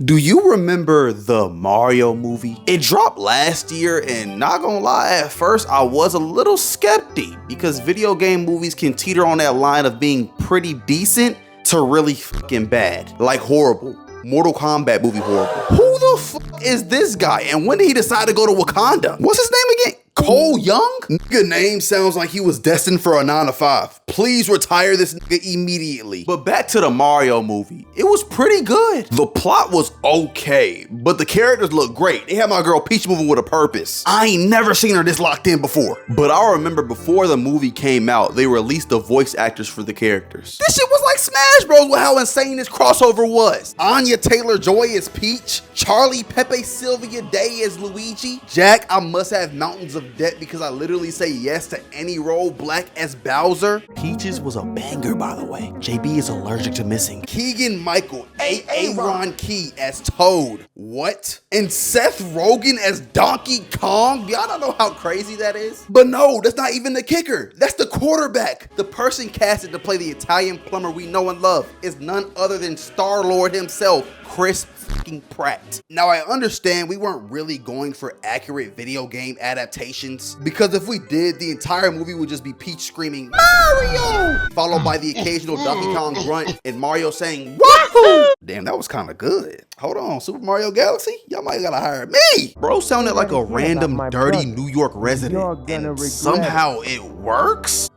Do you remember the Mario movie? It dropped last year, and not gonna lie, at first I was a little skeptic because video game movies can teeter on that line of being pretty decent to really fucking bad. Like horrible. Mortal Kombat movie horrible. Who the fuck is this guy, and when did he decide to go to Wakanda? What's his name again? Cole Young? Nigga name sounds like he was destined for a 9 to 5. Please retire this nigga immediately. But back to the Mario movie. It was pretty good. The plot was okay, but the characters looked great. They had my girl Peach moving with a purpose. I ain't never seen her this locked in before. But I remember before the movie came out, they released the voice actors for the characters. This shit was like Smash Bros. With how insane this crossover was. Anya Taylor-Joy as Peach, Charlie Pepe Sylvia Day as Luigi, Jack, I must have mountains of debt because I literally say yes to any role, Black as Bowser. Peaches was a banger, by the way. JB is allergic to missing. Keegan Michael, Aaron Key as Toad. What? And Seth Rogen as Donkey Kong? Y'all don't know how crazy that is? But no, that's not even the kicker. That's the quarterback. The person casted to play the Italian plumber we know and love is none other than Star-Lord himself, Chris fucking Pratt. Now I understand we weren't really going for accurate video game adaptations, because if we did, the entire movie would just be Peach screaming Mario, followed by the occasional Donkey Kong grunt and Mario saying Wahoo! Damn, that was kind of good. Hold on, Super Mario Galaxy? Y'all might gotta hire me. Bro sounded like a random dirty New York resident, and somehow it works?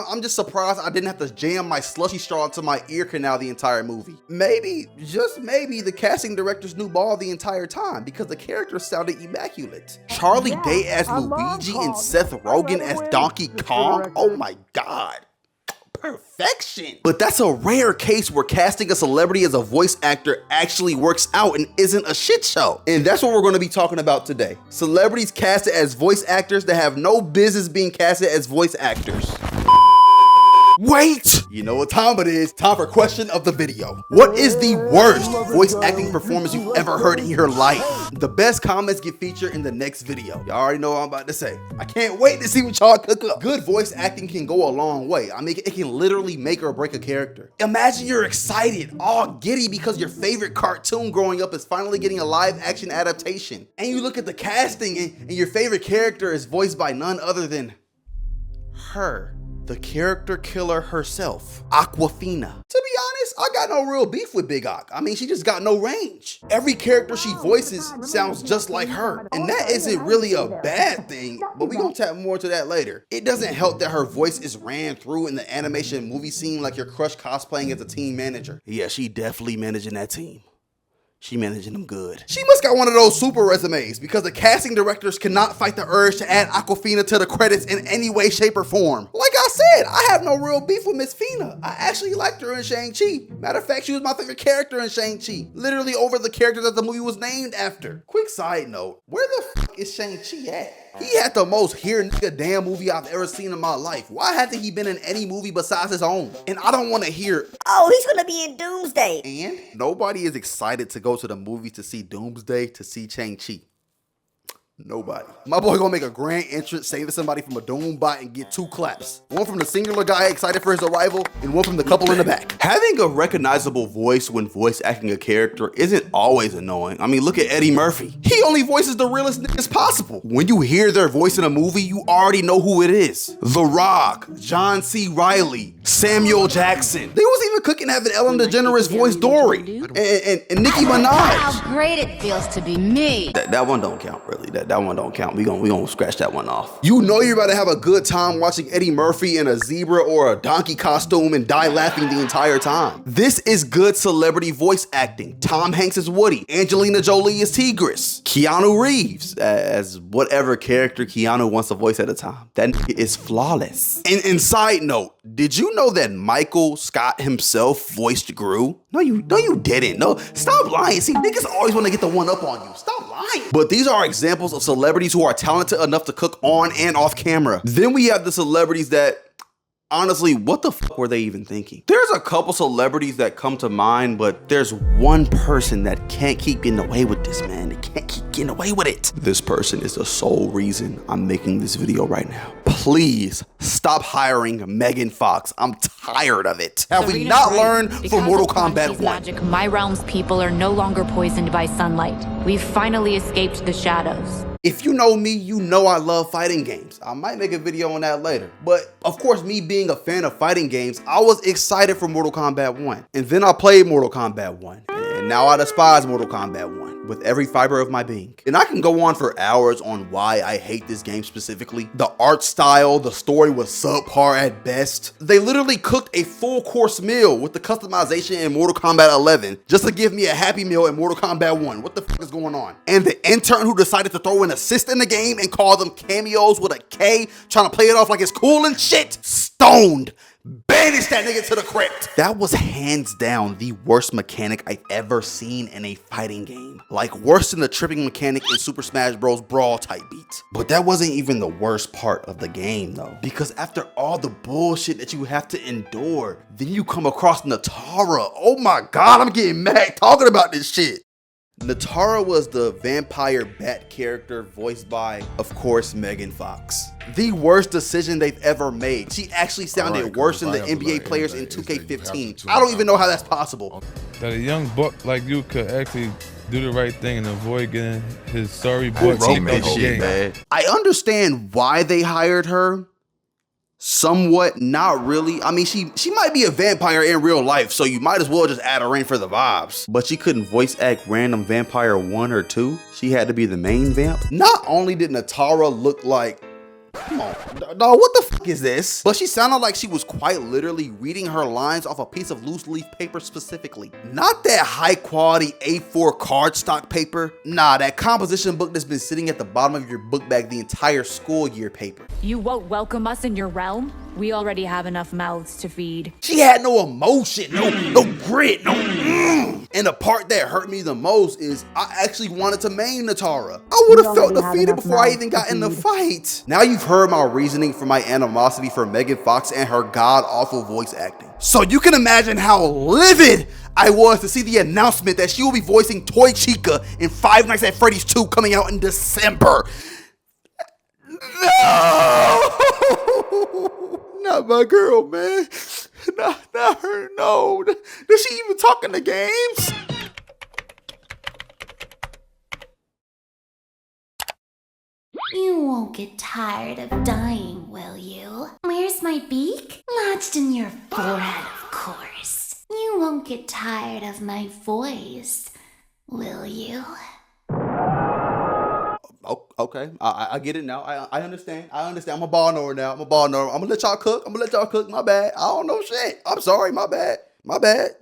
I'm just surprised I didn't have to jam my slushy straw into my ear canal the entire movie. Maybe, just maybe, the casting directors knew ball the entire time because the characters sounded immaculate. Charlie Day as Luigi and Seth Rogen as Donkey Kong? Oh my god. Perfection. But that's a rare case where casting a celebrity as a voice actor actually works out and isn't a shit show. And that's what we're going to be talking about today. Celebrities casted as voice actors that have no business being casted as voice actors. Wait! You know what time it is. Time for question of the video. What is the worst voice acting performance you've ever heard in your life? The best comments get featured in the next video. Y'all already know what I'm about to say. I can't wait to see what y'all cook up. Good voice acting can go a long way. I mean, it can literally make or break a character. Imagine you're excited, all giddy because your favorite cartoon growing up is finally getting a live action adaptation. And you look at the casting and your favorite character is voiced by none other than her. The character killer herself, Aquafina. To be honest, I got no real beef with Big Aqu. I mean, she just got no range. Every character she voices sounds just like her. And that isn't really a bad thing, but we gonna tap more to that later. It doesn't help that her voice is ran through in the animation movie scene like your crush cosplaying as a team manager. Yeah, she definitely managing that team. She managing them good. She must got one of those super resumes because the casting directors cannot fight the urge to add Aquafina to the credits in any way, shape, or form. Like I said, I have no real beef with Miss Fina. I actually liked her in Shang-Chi. Matter of fact, she was my favorite character in Shang-Chi. Literally over the character that the movie was named after. Quick side note, where the fuck is Shang-Chi at? He had the most here nigga damn movie I've ever seen in my life. Why hasn't he been in any movie besides his own? And I don't want to hear, oh, he's gonna be in Doomsday. And nobody is excited to go to the movie to see Doomsday, to see Shang-Chi. Nobody. My boy gonna make a grand entrance, saving somebody from a doom bot and get 2 claps. One from the singular guy excited for his arrival, and one from the couple in the back. Having a recognizable voice when voice acting a character isn't always annoying. I mean, look at Eddie Murphy. He only voices the realest niggas possible. When you hear their voice in a movie, you already know who it is. The Rock, John C. Reilly, Samuel Jackson. They was even cooking having Ellen DeGeneres voice Dory. And Nicki Minaj. How great it feels to be me. That one don't count, really. That one don't count. We gonna scratch that one off. You know you're about to have a good time watching Eddie Murphy in a zebra or a donkey costume and die laughing the entire time. This is good celebrity voice acting. Tom Hanks is Woody. Angelina Jolie is Tigress. Keanu Reeves as whatever character Keanu wants to voice at a time. That is flawless. And side note, did you know that Michael Scott himself voiced Gru? No, you didn't. No, stop lying. See, niggas always want to get the one up on you. Stop lying. But these are examples of celebrities who are talented enough to cook on and off camera. Then we have the celebrities that, honestly, what the fuck were they even thinking? There's a couple celebrities that come to mind, but there's one person that can't keep getting away with this, man. They can't keep getting away with it. This person is the sole reason I'm making this video right now. Please stop hiring Megan Fox. I'm tired of it. Have we not learned from Mortal Kombat 1? Magic, my realm's people are no longer poisoned by sunlight. We've finally escaped the shadows. If you know me, you know I love fighting games. I might make a video on that later. But of course, me being a fan of fighting games, I was excited for Mortal Kombat 1. And then I played Mortal Kombat 1. And now I despise Mortal Kombat 1 with every fiber of my being. And I can go on for hours on why I hate this game specifically. The art style, the story was subpar at best. They literally cooked a full course meal with the customization in Mortal Kombat 11 just to give me a Happy Meal in Mortal Kombat 1. What the fuck is going on? And the intern who decided to throw an assist in the game and call them cameos with a K, trying to play it off like it's cool and shit, stoned. Banish that nigga to the crypt. That was hands down the worst mechanic I've ever seen in a fighting game. Like worse than the tripping mechanic in Super Smash Bros. Brawl type beats. But that wasn't even the worst part of the game though. Because after all the bullshit that you have to endure, then you come across Natara. Oh my God, I'm getting mad talking about this shit. Natara was the vampire bat character voiced by, of course, Megan Fox. The worst decision they've ever made. She actually sounded worse than the NBA players in 2K15. I don't even know how that's possible. That a young buck like you could actually do the right thing and avoid getting his sorry butt kicked out the game. Man. I understand why they hired her. Somewhat, not really. I mean, she might be a vampire in real life, so you might as well just add her in for the vibes. But she couldn't voice act random vampire 1 or 2. She had to be the main vamp. Not only did Natara look like, come on, no, what the fuck is this? But she sounded like she was quite literally reading her lines off a piece of loose leaf paper specifically. Not that high quality A4 cardstock paper. Nah, that composition book that's been sitting at the bottom of your book bag the entire school year paper. You won't welcome us in your realm? We already have enough mouths to feed. She had no emotion, no grit, no And the part that hurt me the most is I actually wanted to main Natara. I would have felt defeated before I even got in the fight. Now you've heard my reasoning for my animosity for Megan Fox and her god-awful voice acting. So you can imagine how livid I was to see the announcement that she will be voicing Toy Chica in Five Nights at Freddy's 2 coming out in December. No! Not my girl, man. Not her, no. Does she even talk in the games? You won't get tired of dying, will you? Where's my beak? Lodged in your forehead, of course. You won't get tired of my voice, will you? Oh, okay, I get it now. I understand. I'm a ball knower now. I'm gonna let y'all cook. My bad. I don't know shit. I'm sorry. My bad.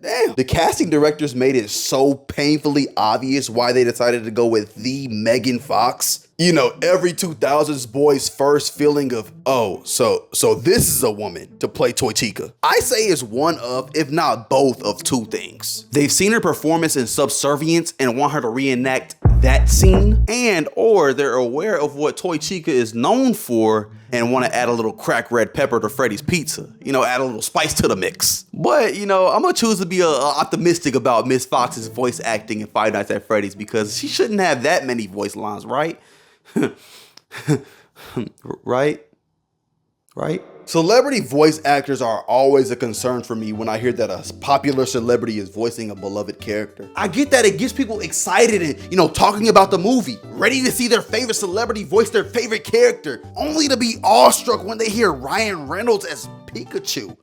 Damn. The casting directors made it so painfully obvious why they decided to go with the Megan Fox. You know, every 2000s boy's first feeling of, oh, so this is a woman to play Toy Chica. I say it's one of, if not both of, two things. They've seen her performance in Subservience and want her to reenact that scene, and or they're aware of what Toy Chica is known for and want to add a little cracked red pepper to Freddy's Pizza. You know, add a little spice to the mix. But, you know, I'm gonna choose to be optimistic about Miss Fox's voice acting in Five Nights at Freddy's because she shouldn't have that many voice lines, right? Right? Celebrity voice actors are always a concern for me when I hear that a popular celebrity is voicing a beloved character. I get that it gets people excited and, you know, talking about the movie, ready to see their favorite celebrity voice their favorite character, only to be awestruck when they hear Ryan Reynolds as Pikachu.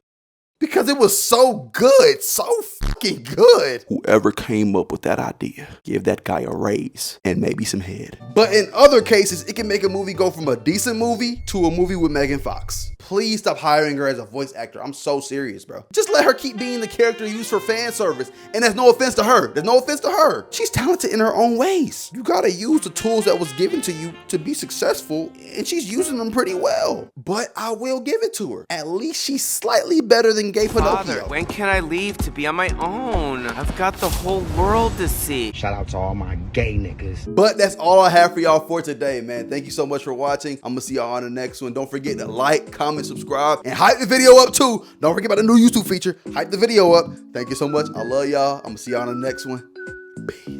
Because it was so good, so fucking good. Whoever came up with that idea, give that guy a raise and maybe some head. But in other cases, it can make a movie go from a decent movie to a movie with Megan Fox. Please stop hiring her as a voice actor. I'm so serious, bro. Just let her keep being the character used for fan service. And there's no offense to her. She's talented in her own ways. You gotta use the tools that was given to you to be successful, and she's using them pretty well. But I will give it to her. At least she's slightly better than Gay Pinocchio. Father, when can I leave to be on my own? I've got the whole world to see. Shout out to all my gay niggas. But that's all I have for y'all for today, man. Thank you so much for watching. I'm gonna see y'all on the next one. Don't forget to like, comment, subscribe, and hype the video up too. Don't forget about the new YouTube feature. Hype the video up. Thank you so much. I love y'all. I'm gonna see y'all on the next one. Peace.